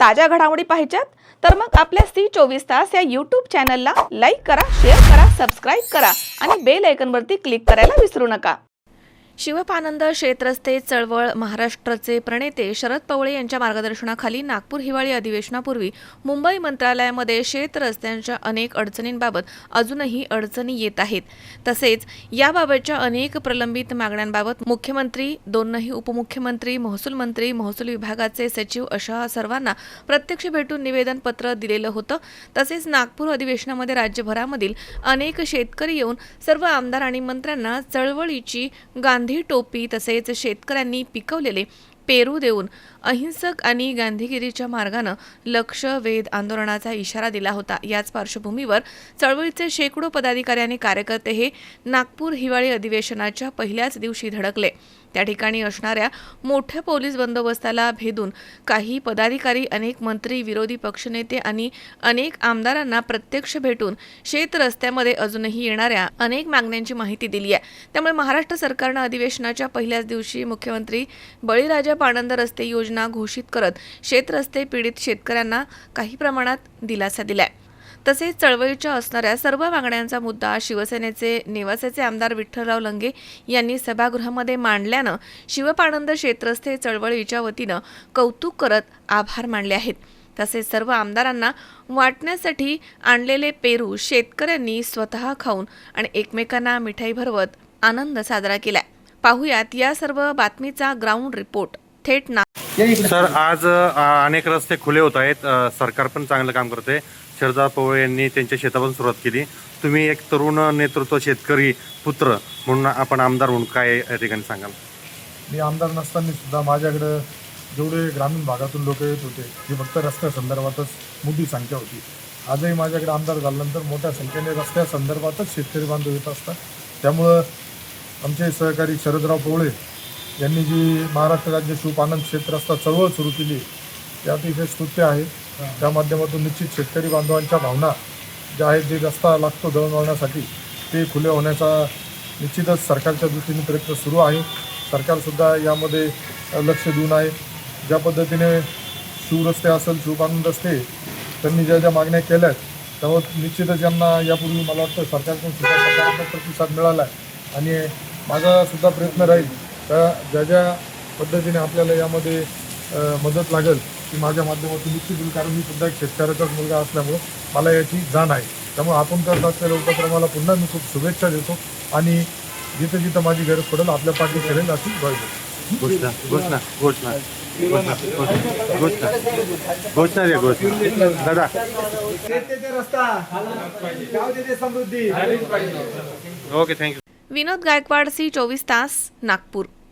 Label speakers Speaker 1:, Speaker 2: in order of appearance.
Speaker 1: ताज्या घडामोडी पाहिजेत तर मग आपल्या C24 या YouTube चॅनलला लाईक करा, शेअर करा, सबस्क्राइब करा आणि बेल आयकॉनवरती क्लिक करायला विसरू नका। शिवपानंद शेतरस्ते चळवळ महाराष्ट्राचे प्रणेते शरद पवळे यांच्या मार्गदर्शनाखाली नागपूर हिवाळी अधिवेशनापूर्वी मुंबई मंत्रालयामध्ये शेतरस्त्यांच्या अनेक अडचणींबाबत अजूनही अडचणी येत आहेत। तसेच याबाबतच्या अनेक प्रलंबित मागण्यांबाबत मुख्यमंत्री, दोनही उपमुख्यमंत्री, महसूल मंत्री, महसूल विभागाचे सचिव अशा सर्वांना प्रत्यक्ष भेटून निवेदन पत्र दिलेलं होतं। तसेच नागपूर अधिवेशनामध्ये राज्यभरामधील अनेक शेतकरी येऊन सर्व आमदार आणि मंत्र्यांना चळवळीची गांधी टोपी तसेच शेतकऱ्यांनी पिकवलेले पेरू देऊन अहिंसक आणि गांधीगिरीच्या मार्गाने लक्ष वेध आंदोलनाचा इशारा दिला होता। याच पार्श्वभूमीवर चळवळीचे शेकडो पदाधिकारी आणि कार्यकर्ते हे नागपूर हिवाळी अधिवेशनाच्या पहिल्याच दिवशी धडकले। त्या ठिकाणी असणाऱ्या मोठ्या पोलीस बंदोबस्ताला भेदून काही पदाधिकारी, अनेक मंत्री, विरोधी पक्षनेते आणि अनेक आमदारांना प्रत्यक्ष भेटून शेत रस्त्यामध्ये अजूनही येणाऱ्या अनेक मागण्यांची माहिती दिली आहे। त्यामुळे महाराष्ट्र सरकारने अधिवेशनाच्या पहिल्याच दिवशी मुख्यमंत्री बळीराजा पाणंद रस्ते योजना घोषित करत शेत रस्ते पीडित शेतकऱ्यांना काही प्रमाणात दिलासा दिलाय। तसेच चळवळीच्या असणाऱ्या सर्व मागण्यांचा मुद्दा शिवसेनेचे नेवासेचे आमदार विठ्ठलराव लंगे यांनी सभागृहामध्ये मांडल्यानं शिवपानंद शेतरस्ते चळवळीच्या वतीनं कौतुक करत आभार मानले आहेत। तसेच सर्व आमदारांना वाटण्यासाठी आणलेले पेरू शेतकऱ्यांनी स्वतः खाऊन आणि एकमेकांना मिठाई भरवत आनंद साजरा केलाय। पाहुयात या सर्व बातमीचा ग्राउंड रिपोर्ट थेट ना।
Speaker 2: सर, आज अनेक रस्ते खुले होत आहेत, सरकार पण चांगलं काम करते। शरद पवार यांनी त्यांच्या शेतापासून सुरुवात केली। तुम्ही एक तरुण नेतृत्व शेतकरी पुत्र म्हणून आपण आमदार म्हणून काय या ठिकाणी सांगाल?
Speaker 3: मी आमदार नसताना सुद्धा माझ्याकडे जेवढे ग्रामीण भागातून लोक येत होते ती फक्त रस्त्यासंदर्भातच मोठी संख्या होती। आजही माझ्याकडे आमदार झाल्यानंतर मोठ्या संख्येने रस्त्यासंदर्भातच शेतकरी बांधव येत असतात। त्यामुळं आमचे सहकारी शरदराव पवळे यांनी जी महाराष्ट्र राज्य शिवपानंद शेतरस्ता चळवळ सुरू केली ते अतिशय स्तुत्य आहे। त्या माध्यमातून निश्चित शेतकरी बांधवांच्या भावना ज्या आहेत, जे रस्ता लागतो दळणवळणासाठी ते खुले होण्याचा निश्चितच सरकारच्या दृष्टीने प्रयत्न सुरू आहे। सरकारसुद्धा यामध्ये लक्ष देऊन आहे। ज्या पद्धतीने शिवरस्ते असेल, शिवपानंद रस्ते त्यांनी ज्या ज्या मागण्या केल्या आहेत त्यावर निश्चितच यांना यापूर्वी मला वाटतं सरकारकडून सुद्धा सकारात्मक प्रतिसाद मिळाला आहे आणि माझासुद्धा प्रयत्न राहील त्या ज्या ज्या पद्धतीने आपल्याला यामध्ये मदत लागेल ती माझ्या माध्यमातून निश्चित होईल। कारण मी सुद्धा एक शेतकऱ्याचाच मुलगा असल्यामुळे मला याची जाण आहे। त्यामुळे आपण करत असलेल्या उपक्रमाला पुन्हा मी खूप शुभेच्छा देतो आणि जिथे जिथं माझी गरज पडेल आपल्या पाठी करेल अशी
Speaker 2: घोषणा घोषणा घोषणा घोषणा घोषणा घोषणा दादा
Speaker 1: विनोद गायकवाड, C24 तास, नागपूर।